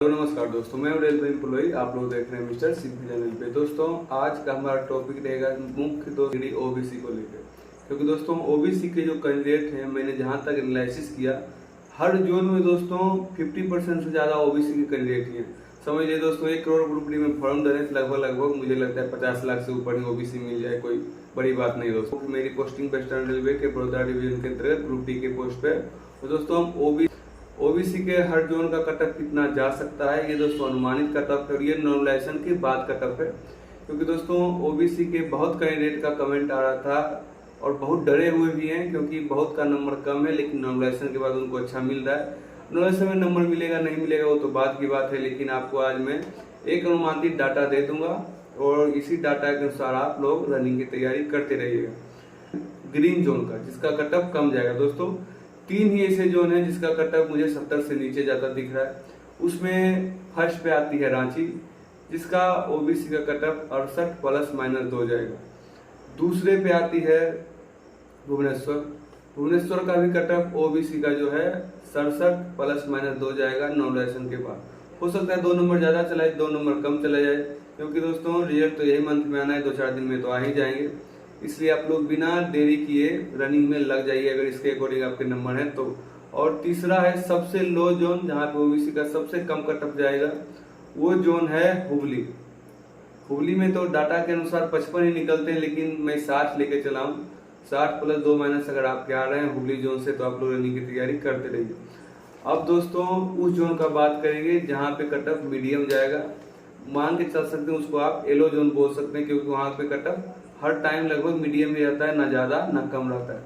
Hello नमस्कार दोस्तों, मैं रेलवे एम्प्लॉई। आप लोग देख रहे हैं मिस्टर सिंपल चैनल पे। दोस्तों आज का हमारा टॉपिक रहेगा मुख्य दो डिग्री ओबीसी को लेकर, क्योंकि दोस्तों ओबीसी के जो कैंडिडेट हैं, मैंने जहां तक एनालिसिस किया, हर जोन में दोस्तों 50% से ज़्यादा ओबीसी के कैंडिडेट ही हैं। समझ लीजिए दोस्तों 1 करोड़ ग्रुप डी में फॉर्म देने से लगभग मुझे लगता है 50 लाख से ऊपर ही ओबीसी मिल जाए, कोई बड़ी बात नहीं दोस्तों। मेरी पोस्टिंग वेस्टर्न रेलवे के बड़ौदा डिवीजन के अंतर्गत ग्रुप डी के पोस्ट पे। तो दोस्तों हम ओबीसी के हर जोन का कटअप कितना जा सकता है, ये दोस्तों अनुमानित कटअप है और ये नॉर्मलाइजेशन के बाद कटअप है। क्योंकि दोस्तों ओबीसी के बहुत कैंडिडेट का कमेंट आ रहा था और बहुत डरे हुए भी हैं, क्योंकि बहुत का नंबर कम है, लेकिन नॉर्मलाइजेशन के बाद उनको अच्छा मिल रहा है। नॉर्मलाइजेशन में नंबर मिलेगा नहीं मिलेगा वो तो बात की बात है, लेकिन आपको आज मैं एक अनुमानित डाटा दे दूंगा और इसी डाटा के अनुसार आप लोग रनिंग की तैयारी करते रहिएगा। ग्रीन जोन का जिसका कटअप कम जाएगा दोस्तों, 3 ही ऐसे जोन है जिसका कटअप मुझे 70 से नीचे जाता दिख रहा है। उसमें फर्स्ट पे आती है रांची, जिसका ओबीसी का कटअप 68 ±2 जाएगा। दूसरे पे आती है भुवनेश्वर का भी कटअप ओबीसी का जो है 67 ±2 जाएगा नॉर्मलाइजेशन के बाद। हो सकता है 2 नंबर ज्यादा चला जाए, 2 नंबर कम चला जाए, क्योंकि दोस्तों रिजल्ट तो यही मंथ में आना है, 2-4 दिन में तो आ ही जाएंगे। इसलिए आप लोग बिना देरी किए रनिंग में लग जाइए अगर इसके अकॉर्डिंग आपके नंबर हैं तो। और तीसरा है सबसे लो जोन, जहां पे ओबीसी का सबसे कम कटअप जाएगा, वो जोन है हुबली। हुबली में तो डाटा के अनुसार 55 ही निकलते हैं, लेकिन मैं 60 लेके चला हूँ। 60 + 2 माइनस अगर आपके आ रहे हैं हुबली जोन से, तो आप लोग रनिंग की तैयारी करते रहिए। अब दोस्तों उस जोन का बात करेंगे जहाँ पे कटअप मीडियम जाएगा, मान के चल सकते हैं उसको आप येलो जोन बोल सकते हैं, क्योंकि वहां पे कटअप हर टाइम लगभग मीडियम ही रहता है, ना ज्यादा ना कम रहता है।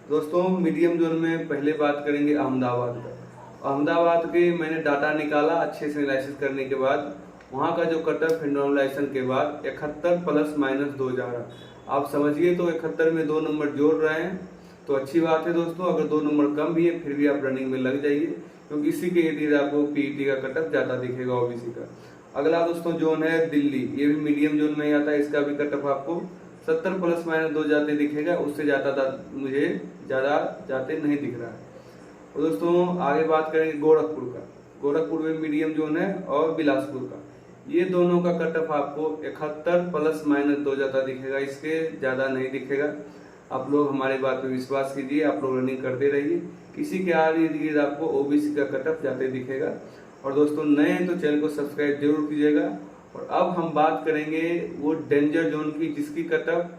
दोस्तों मीडियम जोन में पहले बात करेंगे अहमदाबाद का। अहमदाबाद के मैंने डाटा निकाला अच्छे से एनालिसिस करने के बाद, वहां का जो कटअप है नॉर्मलाइजेशन के बाद 71 ±2 जा रहा है। आप समझिए तो 71 में 2 नंबर जोड़ रहे हैं तो अच्छी बात है दोस्तों। अगर 2 नंबर कम भी है फिर भी आप रनिंग में लग जाइए, क्योंकि इसी के इर्द आपको पीईटी का कटअप ज्यादा दिखेगा ओबीसी का। अगला दोस्तों जोन है दिल्ली, ये भी मीडियम जोन में ही आता है। इसका भी कटअप आपको 70 ±2 जाते दिखेगा, उससे ज्यादा मुझे ज्यादा जाते नहीं दिख रहा है। और दोस्तों आगे बात करेंगे गोरखपुर का। गोरखपुर में मीडियम जोन है और बिलासपुर का, ये दोनों का कटअप आपको 71 ±2 जाता दिखेगा, इसके ज्यादा नहीं दिखेगा। आप लोग हमारी बात पे विश्वास कीजिए, आप लोग रनिंग करते रहिए, किसी के इर्द गिर्द आपको ओबीसी का कटअप जाते दिखेगा। और दोस्तों नए हैं तो चैनल को सब्सक्राइब जरूर कीजिएगा। और अब हम बात करेंगे वो डेंजर जोन की, जिसकी कटअप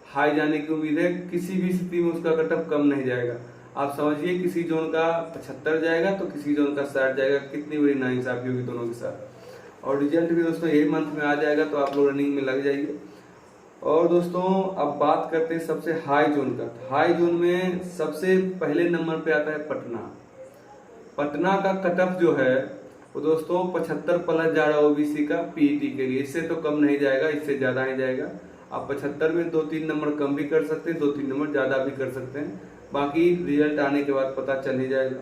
हाई जाने की उम्मीद है, किसी भी स्थिति में उसका कटअप कम नहीं जाएगा। आप समझिए किसी जोन का 75 जाएगा तो किसी जोन का 60 जाएगा, कितनी बड़ी नाइंसाफी होगी दोनों के साथ। और रिजल्ट भी दोस्तों यही मंथ में आ जाएगा, तो आप लोग रनिंग में लग जाइए। और दोस्तों अब बात करते हैं सबसे हाई जोन का। हाई जोन में सबसे पहले नंबर पे आता है पटना। पटना का कटअप जो है वो दोस्तों 75+ जा रहा है ओबीसी का पीईटी के लिए, इससे तो कम नहीं जाएगा, इससे ज्यादा ही जाएगा। आप 75 में 2-3 नंबर कम भी कर सकते हैं, 2-3 नंबर ज्यादा भी कर सकते हैं, बाकी रिजल्ट आने के बाद पता चल ही जाएगा।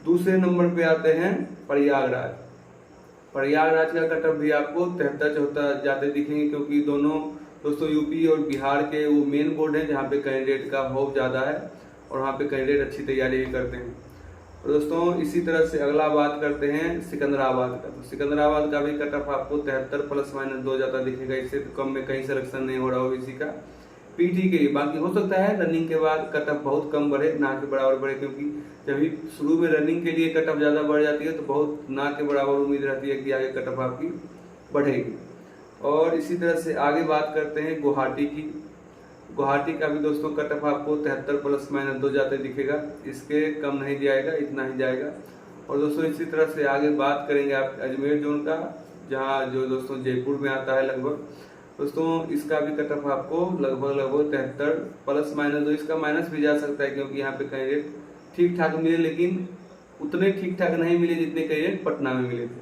दूसरे नंबर पे आते हैं प्रयागराज। प्रयागराज का कटअप भी आपको 73-74 जाते दिखेंगे, क्योंकि दोनों दोस्तों यूपी और बिहार के वो मेन बोर्ड है जहाँ पे कैंडिडेट का होप ज्यादा है और वहाँ पे कैंडिडेट अच्छी तैयारी भी करते हैं। और दोस्तों इसी तरह से अगला बात करते हैं सिकंदराबाद का। तो सिकंदराबाद का भी कटअप आपको 73 ± 2 जाता दिखेगा, इससे तो कम में कहीं सिलेक्शन नहीं हो रहा ओबीसी का पीटी के लिए। बाकी हो सकता है रनिंग के बाद कटअप बहुत कम बढ़े, ना के बराबर बढ़े, क्योंकि जब शुरू में रनिंग के लिए कटअप ज्यादा बढ़ जाती है तो बहुत ना के बराबर उम्मीद रहती है कि आगे कटअप आपकी बढ़ेगी। और इसी तरह से आगे बात करते हैं गुवाहाटी की। गुवाहाटी का भी दोस्तों कटअप आपको 73 ± 2 जाते दिखेगा, इसके कम नहीं जाएगा, इतना ही जाएगा। और दोस्तों इसी तरह से आगे बात करेंगे आप अजमेर जोन का, जहाँ जो दोस्तों जयपुर में आता है लगभग। दोस्तों इसका भी कटअप आपको लगभग 73 ± 2, इसका माइनस भी जा सकता है, क्योंकि यहाँ पे कैंडिडेट ठीक ठाक मिले, लेकिन उतने ठीक ठाक नहीं मिले जितने कैंडिडेट पटना में मिले थे।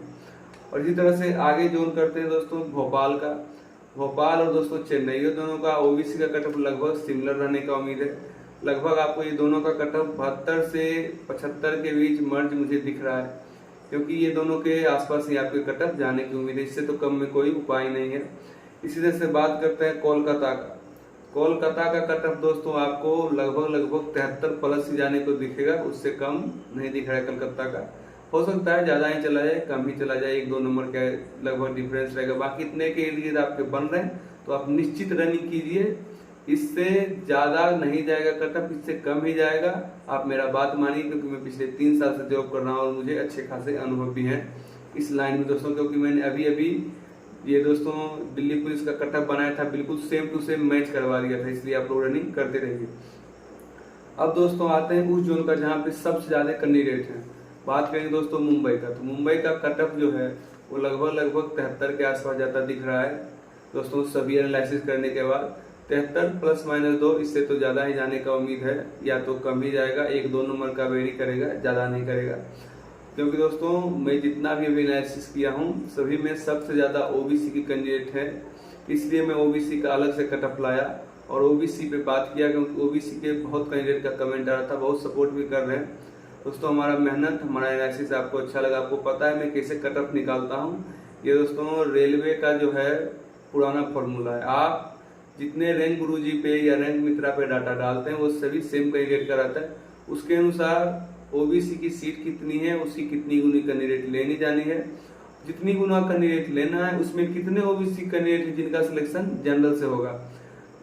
और इसी तरह से आगे जोन करते हैं दोस्तों भोपाल का। भोपाल और दोस्तों चेन्नई, ये दोनों का ओबीसी का कटअप लगभग सिमिलर रहने का उम्मीद है। लगभग आपको ये दोनों का कटअप 72 से 75 के बीच मर्ज मुझे दिख रहा है, क्योंकि ये दोनों के आसपास ही आपके कटअप जाने की उम्मीद है, इससे तो कम में कोई उपाय नहीं है। इसी तरह से बात करते हैं कोलकाता का। कोलकाता का कटअप दोस्तों आपको लगभग 73+ ही जाने को दिखेगा, उससे कम नहीं दिख रहा है कलकत्ता का। हो सकता है ज्यादा ही चला जाए, कम ही चला जाए, 1-2 नंबर का लगभग डिफरेंस रहेगा। बाकी इतने के इर्द गिर्द आपके बन रहे हैं तो आप निश्चित रनिंग कीजिए। इससे ज्यादा नहीं जाएगा कटअप, इससे कम ही जाएगा। आप मेरा बात मानिए, क्योंकि मैं पिछले 3 साल से जॉब कर रहा हूँ और मुझे अच्छे खासे अनुभव भी हैं इस लाइन में दोस्तों। क्योंकि मैंने अभी अभी ये दोस्तों दिल्ली पुलिस का कटअप बनाया था, बिल्कुल सेम टू सेम मैच करवा दिया था। इसलिए आप लोग रनिंग करते रहिए। अब दोस्तों आते हैं उस जोन का जहाँ पे सबसे ज्यादा कैंडिडेट हैं। बात करेंगे दोस्तों मुंबई का, तो मुंबई का कटअप जो है वो लगभग 73 के आसपास जाता दिख रहा है दोस्तों। सभी एनालिसिस करने के बाद 73 ±2, इससे तो ज्यादा ही जाने का उम्मीद है, या तो कम ही जाएगा, 1-2 नंबर का वेरी करेगा, ज्यादा नहीं करेगा। क्योंकि दोस्तों मैं जितना भी अभी एनालिसिस किया हूँ सभी में सबसे ज्यादा ओबीसी की कैंडिडेट है, इसलिए मैं ओबीसी का अलग से कटअप लाया और ओबीसी पे बात किया। क्योंकि ओबीसी के बहुत कैंडिडेट का कमेंट आ रहा था, बहुत सपोर्ट भी कर रहे हैं दोस्तों। हमारा मेहनत, हमारा एनालिसिस आपको अच्छा लगा, आपको पता है मैं कैसे कटअप निकालता हूँ। ये दोस्तों रेलवे का जो है पुराना फॉर्मूला है। आप जितने रैंक गुरुजी पे या रैंक मित्रा पे डाटा डालते हैं वो सभी सेम कैंडिडेट का रहता है। उसके अनुसार ओबीसी की सीट कितनी है, उसकी कितनी गुनी कैंडिडेट लेनी जानी है, जितनी गुना कैंडिडेट लेना है उसमें कितने ओबीसी कैंडिडेट है जिनका सिलेक्शन जनरल से होगा,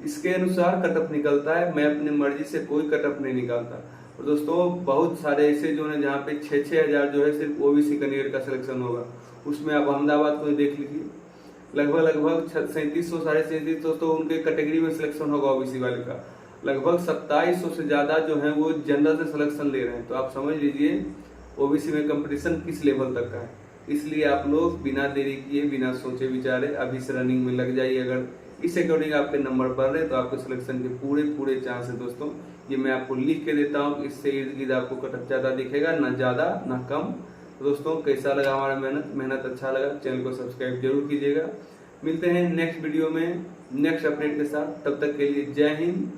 इसके अनुसार कटअप निकलता है। मैं अपनी मर्जी से कोई कटअप नहीं निकालता। और दोस्तों बहुत सारे ऐसे जो है जहाँ पे 6-6 हजार जो है सिर्फ ओबीसी कैंडिडेट का सिलेक्शन होगा। उसमें आप अहमदाबाद को देख लीजिए, लगभग 3700 3750 तो उनके कैटेगरी में सिलेक्शन होगा ओबीसी वाले का। लगभग 2700 से ज्यादा जो है वो जनरल से सिलेक्शन ले रहे हैं। तो आप समझ लीजिए ओबीसी में कंपटीशन किस लेवल तक का है। इसलिए आप लोग बिना देरी किए, बिना सोचे विचारे अभी से रनिंग में लग जाइए। अगर इस अकॉर्डिंग आपके नंबर बढ़ रहे हैं तो आपके सिलेक्शन के पूरे चांस है दोस्तों। ये मैं आपको लिख के देता हूँ, इससे इर्द गिर्द आपको कटअप ज्यादा दिखेगा, ना ज्यादा ना कम। तो दोस्तों कैसा लगा हमारा मेहनत अच्छा लगा, चैनल को सब्सक्राइब जरूर कीजिएगा। मिलते हैं नेक्स्ट वीडियो में नेक्स्ट अपडेट के साथ, तब तक के लिए जय हिंद।